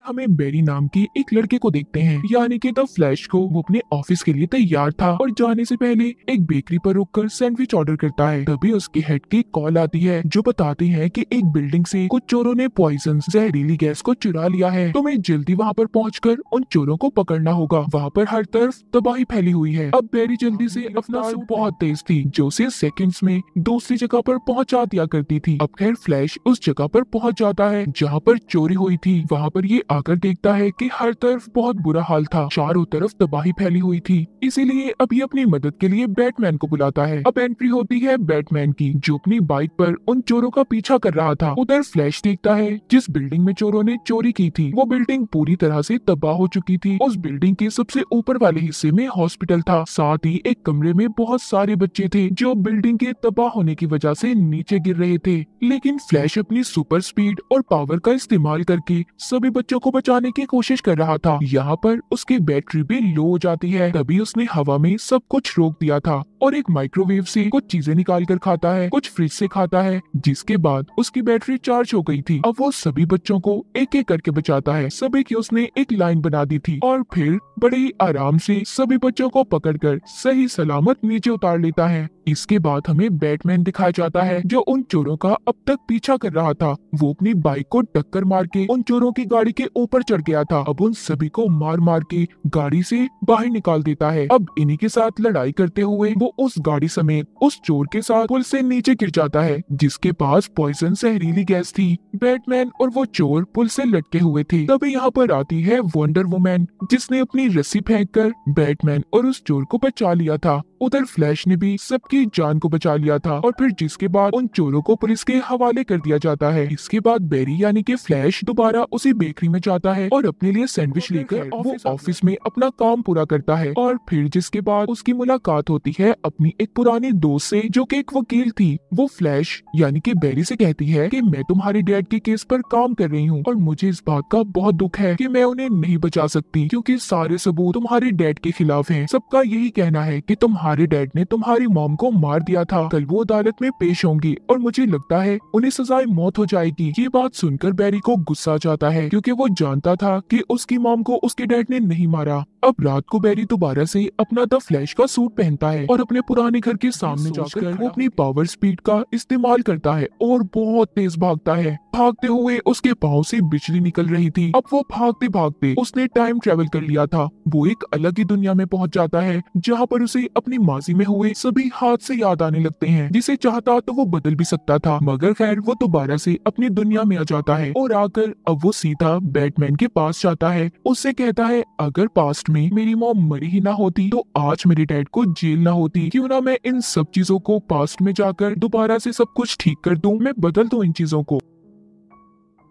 हमें बेरी नाम के एक लड़के को देखते हैं, यानी कि द फ्लैश को। वो अपने ऑफिस के लिए तैयार था और जाने से पहले एक बेकरी पर रुककर सैंडविच ऑर्डर करता है। तभी उसके हेड की कॉल आती है जो बताती है कि एक बिल्डिंग से कुछ चोरों ने पॉइजन जहरीली गैस को चुरा लिया है। तो हमें जल्दी वहाँ पर पहुंचकर उन चोरों को पकड़ना होगा। वहाँ पर हर तरफ तबाही फैली हुई है। अब बेरी जल्दी से अपना सूट बहुत तेज थी जो उसे सेकंड्स में दूसरी जगह पर पहुंचा दिया करती थी। अब खैर फ्लैश उस जगह पर पहुंच जाता है जहाँ पर चोरी हुई थी। वहाँ पर ये आकर देखता है कि हर तरफ बहुत बुरा हाल था, चारों तरफ तबाही फैली हुई थी। इसीलिए अब ये अपनी मदद के लिए बैटमैन को बुलाता है। अब एंट्री होती है बैटमैन की जो अपनी बाइक पर उन चोरों का पीछा कर रहा था। उधर फ्लैश देखता है जिस बिल्डिंग में चोरों ने चोरी की थी वो बिल्डिंग पूरी तरह से तबाह हो चुकी थी। उस बिल्डिंग के सबसे ऊपर वाले हिस्से में हॉस्पिटल था, साथ ही एक कमरे में बहुत सारे बच्चे थे जो बिल्डिंग के तबाह होने की वजह से नीचे गिर रहे थे। लेकिन फ्लैश अपनी सुपर स्पीड और पावर का इस्तेमाल करके सभी बच्चों को बचाने की कोशिश कर रहा था। यहाँ पर उसकी बैटरी भी लो हो जाती है। तभी उसने हवा में सब कुछ रोक दिया था और एक माइक्रोवेव से कुछ चीजें निकाल कर खाता है, कुछ फ्रिज से खाता है, जिसके बाद उसकी बैटरी चार्ज हो गई थी। अब वो सभी बच्चों को एक एक करके बचाता है। सभी की उसने एक लाइन बना दी थी और फिर बड़े ही आराम से सभी बच्चों को पकड़कर सही सलामत नीचे उतार लेता है। इसके बाद हमें बैटमैन दिखाया जाता है जो उन चोरों का अब तक पीछा कर रहा था। वो अपनी बाइक को टक्कर मार के उन चोरों की गाड़ी के ऊपर चढ़ गया था। अब उन सभी को मार मार के गाड़ी से बाहर निकाल देता है। अब इन्हीं के साथ लड़ाई करते हुए वो उस गाड़ी समेत उस चोर के साथ पुल से नीचे गिर जाता है जिसके पास पॉइजन जहरीली गैस थी। बैटमैन और वो चोर पुल से लटके हुए थे। तभी यहाँ पर आती है वंडर वुमन जिसने अपनी रस्सी फेंककर बैटमैन और उस चोर को बचा लिया था। उधर फ्लैश ने भी सबकी जान को बचा लिया था और फिर जिसके बाद उन चोरों को पुलिस के हवाले कर दिया जाता है। इसके बाद बेरी यानी कि फ्लैश दोबारा उसी बेकरी में जाता है और अपने लिए सैंडविच लेकर वो ऑफिस में अपना काम पूरा करता है। और फिर जिसके बाद उसकी मुलाकात होती है अपनी एक पुरानी दोस्त से जो कि एक वकील थी। वो फ्लैश यानी कि बेरी से कहती है कि मैं तुम्हारे डैड के केस पर काम कर रही हूँ और मुझे इस बात का बहुत दुख है कि मैं उन्हें नहीं बचा सकती क्योंकि सारे सबूत तुम्हारे डैड के खिलाफ हैं। सबका यही कहना है कि तुम्हारे डैड ने तुम्हारी मॉम को मार दिया था। कल वो अदालत में पेश होंगी और मुझे लगता है उन्हें सजाए मौत हो जाएगी। ये बात सुनकर बेरी को गुस्सा आ जाता है क्योंकि वो जानता था कि उसकी मॉम को उसके डैड ने नहीं मारा। अब रात को बेरी दोबारा से अपना द फ्लैश का सूट पहनता है और अपने पुराने घर के सामने जाकर वो अपनी पावर स्पीड का इस्तेमाल करता है और बहुत तेज भागता है। भागते हुए उसके पाँव से बिजली निकल रही थी। अब वो भागते भागते उसने टाइम ट्रेवल कर लिया था। वो एक अलग ही दुनिया में पहुंच जाता है जहाँ पर उसे अपनी माजी में हुए सभी हादसे याद आने लगते हैं। जिसे चाहता तो वो बदल भी सकता था मगर खैर वो दोबारा से अपनी दुनिया में आ जाता है और आकर अब वो सीधा बैटमैन के पास जाता है। उससे कहता है अगर पास्ट में मेरी मॉम मरी ही ना होती तो आज मेरे डैड को जेल ना होती। क्यों ना मैं इन सब चीजों को पास्ट में जाकर दोबारा से सब कुछ ठीक कर दूं, मैं बदल दूं इन चीजों को।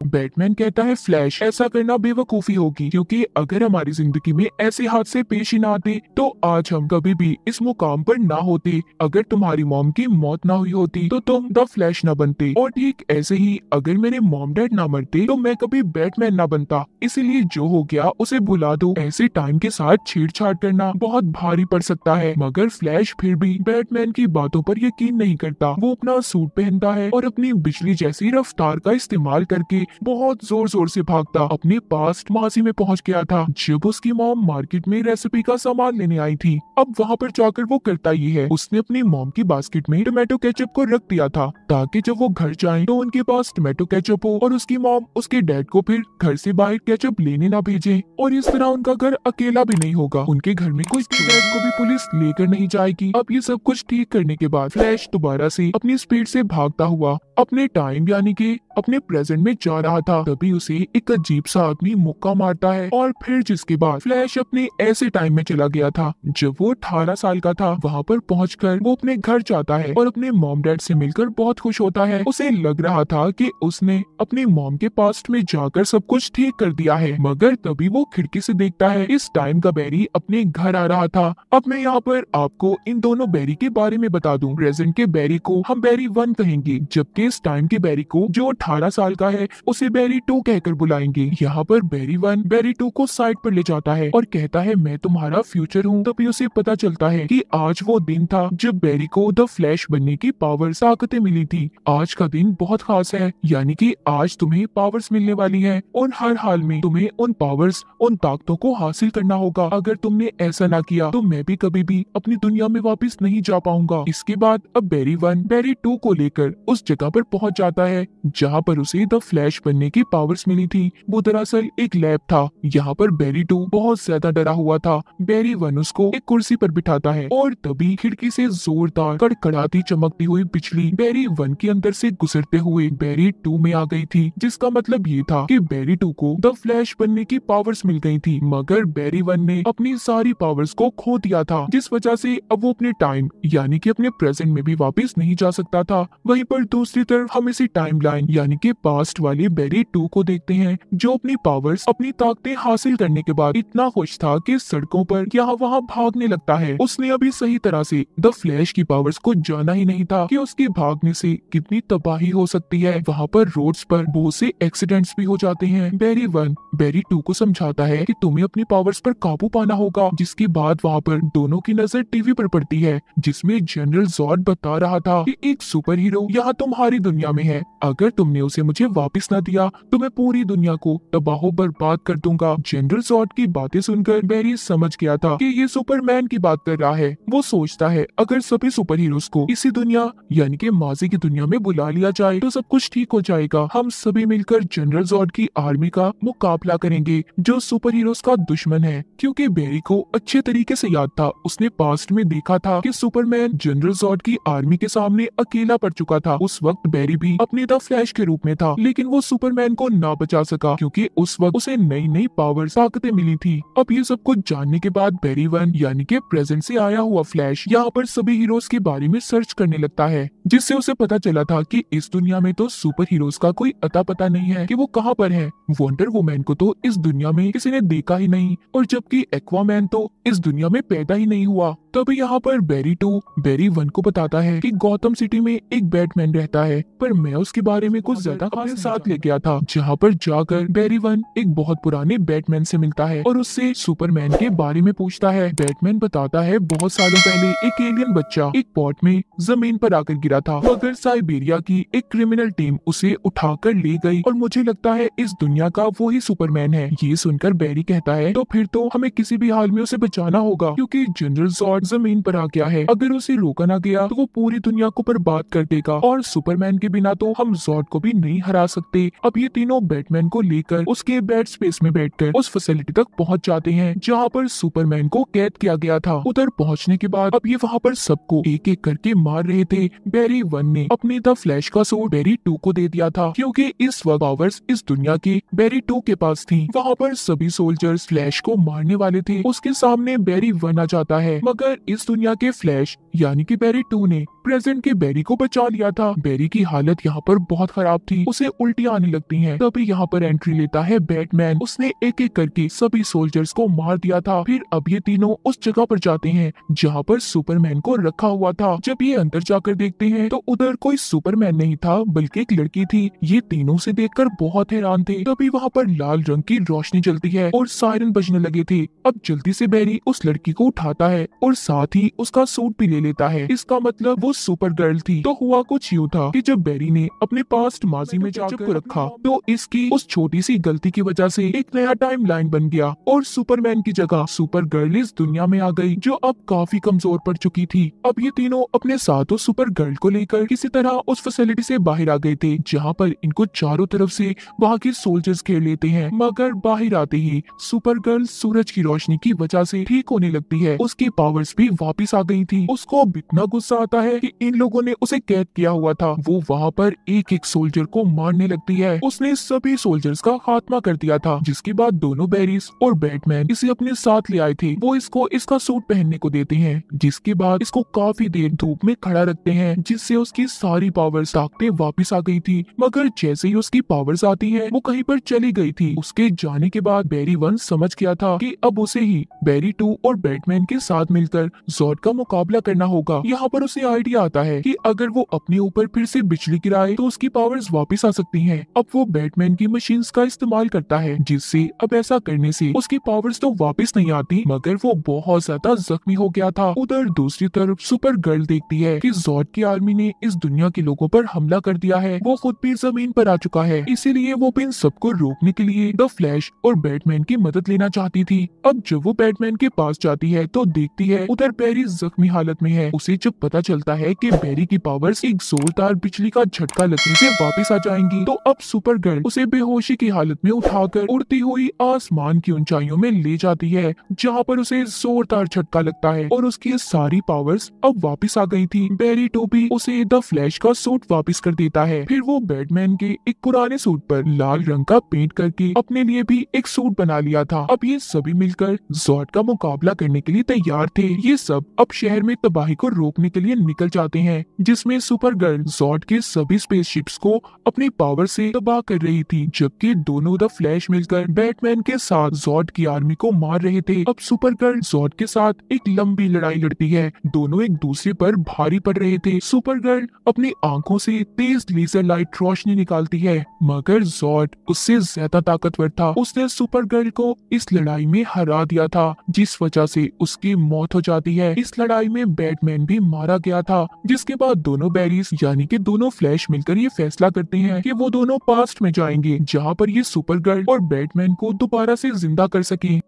बैटमैन कहता है फ्लैश ऐसा करना बेवकूफी होगी क्योंकि अगर हमारी जिंदगी में ऐसे हादसे पेश ही ना आते तो आज हम कभी भी इस मुकाम पर ना होते। अगर तुम्हारी मॉम की मौत ना हुई होती तो तुम द फ्लैश ना बनते और ठीक ऐसे ही अगर मेरे मॉम डैड ना मरते तो मैं कभी बैटमैन ना बनता। इसीलिए जो हो गया उसे भुला दो। ऐसे टाइम के साथ छेड़छाड़ करना बहुत भारी पड़ सकता है। मगर फ्लैश फिर भी बैटमैन की बातों पर यकीन नहीं करता। वो अपना सूट पहनता है और अपनी बिजली जैसी रफ्तार का इस्तेमाल करके बहुत जोर जोर से भागता अपने पास्ट माजी में पहुंच गया था जब उसकी मॉम मार्केट में रेसिपी का सामान लेने आई थी। अब वहां पर जाकर वो करता ये है, उसने अपनी मॉम की बास्केट में टोमेटो केचप को रख दिया था ताकि जब वो घर जाएं तो उनके पास टोमेटो केचप हो और उसकी मॉम उसके डैड को फिर घर से बाहर केचप लेने ना भेजे और इस तरह उनका घर अकेला भी नहीं होगा। उनके घर में कोई डैड को भी पुलिस लेकर नहीं जाएगी। अब ये सब कुछ ठीक करने के बाद फ्लैश दोबारा से अपनी स्पीड से भागता हुआ अपने टाइम यानी कि अपने प्रेजेंट में जा रहा था। तभी उसे एक अजीब सा आदमी मुक्का मारता है और फिर जिसके बाद फ्लैश अपने ऐसे टाइम में चला गया था जब वो 18 साल का था। वहाँ पर पहुंचकर वो अपने घर जाता है और अपने मॉम डैड से मिलकर बहुत खुश होता है। उसे लग रहा था कि उसने अपनी मॉम के पास्ट में जाकर सब कुछ ठीक कर दिया है। मगर तभी वो खिड़की से देखता है इस टाइम का बेरी अपने घर आ रहा था। अब मैं यहाँ पर आपको इन दोनों बेरी के बारे में बता दूं। प्रेजेंट के बेरी को हम बेरी 1 कहेंगे जबकि इस टाइम के बेरी को जो 18 साल का है उसे बैरी 2 कहकर बुलाएंगे। यहाँ पर बैरी 1 बैरी 2 को साइड पर ले जाता है और कहता है मैं तुम्हारा फ्यूचर हूँ। तभी उसे पता चलता है कि आज वो दिन था जब बैरी को द फ्लैश बनने की पावर्स ताकतें मिली थी। आज का दिन बहुत खास है, यानी कि आज तुम्हें पावर्स मिलने वाली है और हर हाल में तुम्हें उन पावर्स उन ताकतों को हासिल करना होगा। अगर तुमने ऐसा ना किया तो मैं भी कभी भी अपनी दुनिया में वापस नहीं जा पाऊंगा। इसके बाद अब बैरी 1 बैरी 2 को लेकर उस जगह पर पहुंच जाता है जहां पर उसे द फ्लैश बनने की पावर्स मिली थी। वो दरअसल एक लैब था। यहाँ पर बैरी 2 बहुत ज्यादा डरा हुआ था। बैरी 1 उसको एक कुर्सी पर बिठाता है और तभी खिड़की से जोरदार कड़कड़ाती चमकती हुई बिजली बैरी 1 के अंदर से गुजरते हुए बैरी 2 में आ गई थी, जिसका मतलब ये था कि बैरी 2 को द फ्लैश बनने की पावर्स मिल गई थी। मगर बैरी 1 ने अपनी सारी पावर्स को खो दिया था, जिस वजह से अब वो अपने टाइम यानी कि अपने प्रेजेंट में भी वापस नहीं जा सकता था। वहीं पर दूसरी तरफ हम इसी टाइमलाइन यानी कि पास्ट वाले बैरी 2 को देखते हैं, जो अपनी पावर्स अपनी ताकतें हासिल करने के बाद इतना खुश था कि सड़कों पर यहाँ वहाँ भागने लगता है। उसने अभी सही तरह से द फ्लैश की पावर्स को जाना ही नहीं था कि उसके भागने से कितनी तबाही हो सकती है। वहाँ पर रोड्स पर बहुत से एक्सीडेंट्स भी हो जाते हैं। बैरी 1 बैरी 2 को समझाता है कि तुम्हें अपनी पावर्स पर काबू पाना होगा। जिसके बाद वहाँ पर दोनों की नजर टीवी पर पड़ती है, जिसमें जनरल जॉर्ड बता रहा था कि एक सुपर हीरो यहाँ तुम्हारी दुनिया में है। अगर तुमने उसे मुझे वापस न दिया तो मैं पूरी दुनिया को तबाह बर्बाद कर दूंगा। जनरल जॉर्ड की बातें सुनकर बैरी समझ गया था कि ये सुपरमैन की बात कर रहा है। वो सोचता है अगर सभी सुपर हीरोज को इसी दुनिया यानी कि माजी की दुनिया में बुला लिया जाए तो सब कुछ ठीक हो जाएगा। हम सभी मिलकर जनरल जॉर्ड की आर्मी का मुकाबला करेंगे जो सुपर हीरोज का दुश्मन है। क्योंकि बैरी को अच्छे तरीके से याद था, उसने पास्ट में देखा था कि सुपरमैन जनरल जॉर्ड की आर्मी के सामने अकेला पड़ चुका था। उस वक्त बैरी भी अपने द फ्लैश के रूप में था, लेकिन वो सुपरमैन को ना बचा सका क्योंकि उस वक्त उसे नई नई पावर ताकतें मिली थी। अब ये सब कुछ जानने के बाद बैरी 1 यानी कि प्रेजेंट से आया हुआ फ्लैश यहाँ पर सभी हीरोज के बारे में सर्च करने लगता है, जिससे उसे पता चला था कि इस दुनिया में तो सुपर हीरोज का कोई अता पता नहीं है कि वो कहाँ पर है। वंडर वुमैन को तो इस दुनिया में किसी ने देखा ही नहीं, और जबकि एक्वामैन तो इस दुनिया में पैदा ही नहीं हुआ। तभी यहाँ पर बैरी 2 बैरी 1 को बताता है कि गौतम सिटी में एक बैटमैन रहता है, पर मैं उसके बारे में कुछ ज्यादा अपने साथ ले गया था। जहाँ पर जाकर बैरी 1 एक बहुत पुराने बैटमैन से मिलता है और उससे सुपरमैन के बारे में पूछता है। बैटमैन बताता है बहुत सालों पहले एक एलियन बच्चा एक पॉट में जमीन पर आकर गिरा था, मगर साइबेरिया की एक क्रिमिनल टीम उसे उठाकर ले गई और मुझे लगता है इस दुनिया का वो ही सुपरमैन है। ये सुनकर बैरी कहता है तो फिर तो हमें किसी भी हाल में उसे बचाना होगा, क्योंकि जनरल जॉर्ड जमीन पर आ गया है। अगर उसे रोका ना गया तो वो पूरी दुनिया को बर्बाद कर देगा, और सुपरमैन के बिना तो हम जॉर्ड को भी नहीं हरा सकते। अब ये तीनों बैटमैन को लेकर उसके बेड स्पेस में बैठकर उस फैसिलिटी तक पहुंच जाते हैं जहां पर सुपरमैन को कैद किया गया था। उधर पहुंचने के बाद अब ये वहां पर सबको एक एक करके मार रहे थे। बैरी 1 ने अपने द फ्लैश का सूट बैरी 2 को दे दिया था, क्योंकि इस वक्त पावर्स इस दुनिया की बैरी 2 के पास थी। वहाँ पर सभी सोल्जर्स फ्लैश को मारने वाले थे। उसके सामने बैरी 1 आ जाता है, मगर इस दुनिया के फ्लैश यानी कि बैरी 2 ने प्रेजेंट के बैरी को बचा लिया था। बैरी की हालत यहाँ पर बहुत खराब थी, उसे उल्टी आने लगती हैं। तभी यहाँ पर एंट्री लेता है बैटमैन। उसने एक एक करके सभी सोल्जर्स को मार दिया था। फिर अब ये तीनों उस जगह पर जाते हैं जहाँ पर सुपरमैन को रखा हुआ था। जब ये अंदर जाकर देखते हैं तो उधर कोई सुपरमैन नहीं था, बल्कि एक लड़की थी। ये तीनों से देखकर बहुत हैरान थे। तभी वहाँ पर लाल रंग की रोशनी जलती है और सायरन बजने लगे थे। अब जल्दी से बैरी उस लड़की को उठाता है और साथ ही उसका सूट भी ले लेता है। इसका मतलब वो सुपर गर्ल थी। तो हुआ कुछ यूँ था कि जब बैरी ने अपने पास्ट माजी में जाकर रखा तो इसकी उस छोटी सी गलती की वजह से एक नया टाइम लाइन बन गया और सुपरमैन की जगह सुपर गर्ल इस दुनिया में आ गई, जो अब काफी कमजोर पड़ चुकी थी। अब ये तीनों अपने साथ उस सुपर गर्ल को लेकर किसी तरह उस फैसिलिटी से बाहर आ गए थे, जहाँ पर इनको चारों तरफ से वहाँ के सोल्जर्स घेर लेते हैं। मगर बाहर आते ही सुपर गर्ल सूरज की रोशनी की वजह से ठीक होने लगती है। उसकी पावर्स भी वापस आ गई थी। उसको अब इतना गुस्सा आता है कि इन लोगों ने उसे कैद किया हुआ था। वो वहाँ पर एक एक सोल्जर को मारने लगती है। उसने सभी सोल्जर्स का खात्मा कर दिया था, जिसके बाद दोनों बैरीज और बैटमैन इसे अपने साथ ले आए थे। वो इसको इसका सूट पहनने को देते हैं, जिसके बाद इसको काफी देर धूप में खड़ा रखते हैं, जिससे उसकी सारी पावर्स ताकतें वापस आ गई थी। मगर जैसे ही उसकी पावर्स आती है वो कहीं पर चली गई थी। उसके जाने के बाद बैरी 1 समझ गया था कि अब उसे ही बैरी 2 और बैटमैन के साथ मिलकर जॉर्ड का मुकाबला करना होगा। यहाँ पर उसे आइडिया आइडिया आता है कि अगर वो अपने ऊपर फिर से बिजली गिराए तो उसकी पावर्स वापस आ सकती हैं। अब वो बैटमैन की मशीन्स का इस्तेमाल करता है, जिससे अब ऐसा करने से उसकी पावर्स तो वापस नहीं आती, मगर वो बहुत ज्यादा जख्मी हो गया था। उधर दूसरी तरफ सुपर गर्ल देखती है कि ज़ॉड की आर्मी ने इस दुनिया के लोगों पर हमला कर दिया है। वो खुद भी जमीन पर आ चुका है, इसीलिए वो इन सबको रोकने के लिए द फ्लैश और बैटमैन की मदद लेना चाहती थी। अब जब वो बैटमैन के पास जाती है तो देखती है उधर बैरी जख्मी हालत में है। उसे जब पता चलता है कि बैरी की पावर्स एक जोरदार बिजली का झटका लगने से वापस आ जाएंगी, तो अब सुपर गर्ल उसे बेहोशी की हालत में उठाकर उड़ती हुई आसमान की ऊंचाइयों में ले जाती है, जहाँ पर उसे जोरदार झटका लगता है और उसकी सारी पावर्स अब वापस आ गई थी। बैरी टू भी उसे द फ्लैश का सूट वापस कर देता है। फिर वो बैटमैन के एक पुराने सूट पर लाल रंग का पेंट करके अपने लिए भी एक सूट बना लिया था। अब ये सभी मिलकर ज़ॉड का मुकाबला करने के लिए तैयार थे। ये सब अब शहर में तबाही को रोकने के लिए निकल जाते हैं, जिसमें सुपर गर्ल ज़ॉड के सभी स्पेसशिप्स को अपनी पावर से तबाह कर रही थी, जबकि दोनों द फ्लैश मिलकर बैटमैन के साथ ज़ॉड की आर्मी को मार रहे थे। अब सुपर गर्ल ज़ॉड के साथ एक लंबी लड़ाई लड़ती है। दोनों एक दूसरे पर भारी पड़ रहे थे। सुपर गर्ल अपनी आंखों से तेज लेजर लाइट रोशनी निकालती है, मगर ज़ॉड उससे ज्यादा ताकतवर था। उसने सुपर गर्ल को इस लड़ाई में हरा दिया था, जिस वजह से उसकी मौत हो जाती है। इस लड़ाई में बैटमैन भी मारा गया था, जिसके बाद दोनों बैरीज यानी कि दोनों फ्लैश मिलकर ये फैसला करते हैं कि वो दोनों पास्ट में जाएंगे, जहाँ पर ये सुपर गर्ल और बैटमैन को दोबारा से जिंदा कर सके।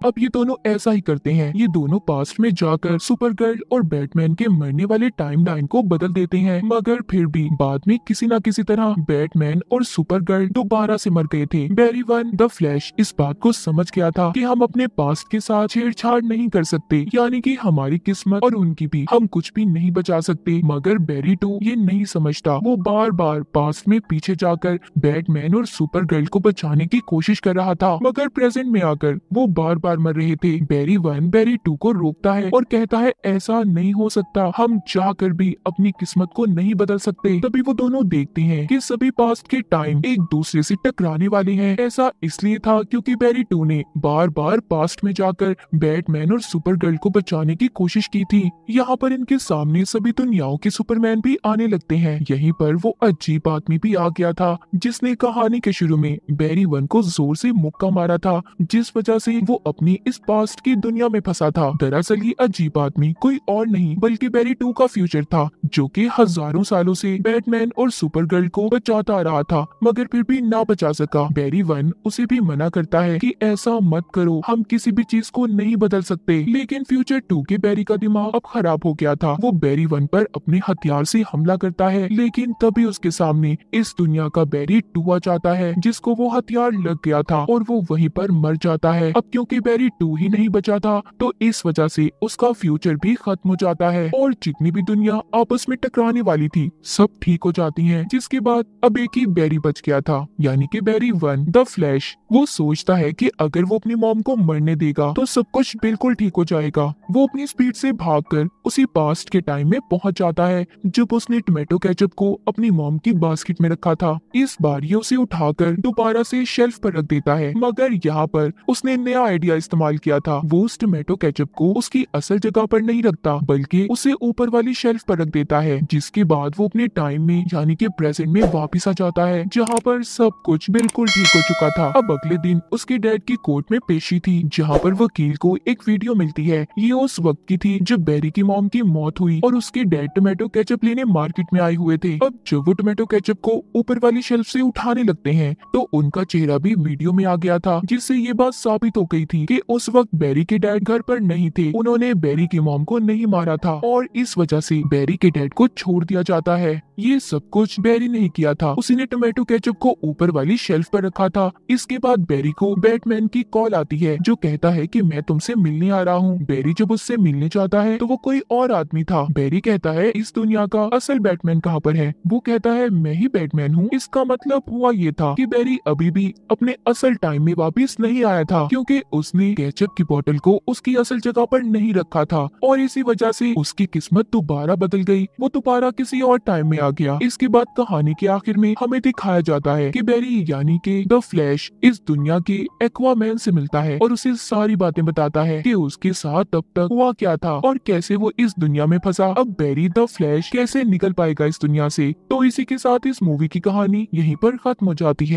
अब ये दोनों ऐसा ही करते हैं। ये दोनों पास्ट में जाकर सुपर गर्ल और बैटमैन के मरने वाले टाइमलाइन को बदल देते हैं, मगर फिर भी बाद में किसी न किसी तरह बैटमैन और सुपर गर्ल दोबारा से मर गए थे। बैरी वन द फ्लैश इस बात को समझ गया था कि हम अपने पास्ट के साथ छेड़छाड़ नहीं कर सकते, यानी कि हमारी किस्मत और उनकी भी हम कुछ भी नहीं बचा सकते। मगर बैरी टू ये नहीं समझता। वो बार बार पास्ट में पीछे जाकर बैटमैन और सुपर गर्ल को बचाने की कोशिश कर रहा था, मगर प्रेजेंट में आकर वो बार बार मर रहे थे। बैरी वन बैरी टू को रोकता है और कहता है ऐसा नहीं हो सकता, हम चाहकर भी अपनी किस्मत को नहीं बदल सकते। तभी वो दोनों देखते हैं कि सभी पास्ट के टाइम एक दूसरे से टकराने वाले हैं। ऐसा इसलिए था क्योंकि बैरी टू ने बार बार पास्ट में जाकर बैटमैन और सुपर गर्ल को बचाने की कोशिश की थी। यहाँ पर इनके सामने सभी दुनियाओं के सुपरमैन भी आने लगते हैं। यहीं पर वो अजीब आदमी भी आ गया था, जिसने कहानी के शुरू में बैरी वन को जोर से मुक्का मारा था, जिस वजह से वो अपनी इस पास्ट की दुनिया में फंसा था। दरअसल ये अजीब आदमी कोई और नहीं बल्कि बैरी टू का फ्यूचर था, जो कि हजारों सालों से बैटमैन और सुपर गर्ल को बचाता आ रहा था, मगर फिर भी ना बचा सका। बैरी वन उसे भी मना करता है कि ऐसा मत करो, हम किसी भी चीज को नहीं बदल सकते। लेकिन फ्यूचर टू के बैरी का दिमाग अब खराब हो गया था। वो बैरी वन पर अपने हथियार से हमला करता है, लेकिन तभी उसके सामने इस दुनिया का बैरी टू आ जाता है, जिसको वो हथियार लग गया था और वो वहीं पर मर जाता है। अब क्योंकि बैरी टू ही नहीं बचा था, तो इस वजह से उसका फ्यूचर भी खत्म हो जाता है और जितनी भी दुनिया आपस में टकराने वाली थी सब ठीक हो जाती हैं। जिसके बाद अब एक ही बैरी बच गया था, यानी कि बैरी वन द फ्लैश। वो सोचता है कि अगर वो अपनी मॉम को मरने देगा तो सब कुछ बिल्कुल ठीक हो जाएगा। वो अपनी स्पीड से भागकर उसी पास्ट के टाइम में पहुंच जाता है जब उसने टोमेटो केचप को अपनी मॉम की बास्केट में रखा था। इस बार ये उसे उठाकर दोबारा से शेल्फ पर रख देता है, मगर यहाँ पर उसने नया आइडिया इस्तेमाल किया था। वो उस टोमेटो केचप को उसकी असल जगह पर नहीं रखता, बल्कि उसे ऊपर वाली शेल्फ पर रख देता है। जिसके बाद वो अपने टाइम में यानी कि प्रेजेंट में वापस आ जाता है, जहाँ पर सब कुछ बिल्कुल ठीक हो चुका था। अब अगले दिन उसके डैड की कोर्ट में पेशी थी, जहाँ पर वकील को एक वीडियो मिलती है। ये उस वक्त की थी जब बैरी की मॉम की मौत हुई और उसके डैड टोमेटो केचप लेने मार्केट में आए हुए थे। अब जब वो टोमेटो केचप को ऊपर वाली शेल्फ से उठाने लगते हैं तो उनका चेहरा भी वीडियो में आ गया था, जिससे ये बात साबित हो गई थी कि उस वक्त बैरी के डैड घर पर नहीं थे। उन्होंने बैरी की मॉम को नहीं मारा था और इस वजह से बैरी के डैड को छोड़ दिया जाता है। ये सब कुछ बैरी नहीं किया था, उसने टोमेटो केचप को ऊपर वाली शेल्फ पर रखा था। इसके बाद बैरी को बैटमैन की कॉल आती है, जो कहता है कि मैं तुमसे मिलने आ रहा हूँ। बैरी जब उससे मिलने जाता है तो वो कोई और आदमी था। बैरी कहता है इस दुनिया का असल बैटमैन कहाँ पर है? वो कहता है मैं ही बैटमैन हूँ। इसका मतलब हुआ ये था कि बैरी अभी भी अपने असल टाइम में वापस नहीं आया था, क्योंकि उसने उसने केचप की बोतल को उसकी असल जगह पर नहीं रखा था और इसी वजह से उसकी किस्मत दोबारा बदल गई। वो दोबारा किसी और टाइम में आ गया। इसके बाद कहानी के आखिर में हमें दिखाया जाता है कि बैरी यानी कि द फ्लैश इस दुनिया के एक्वामैन से मिलता है और उसे सारी बातें बताता है कि उसके साथ अब तक हुआ क्या था और कैसे वो इस दुनिया में फंसा। अब बैरी द फ्लैश कैसे निकल पाएगा इस दुनिया से। तो इसी के साथ इस मूवी की कहानी यहीं पर खत्म हो जाती है।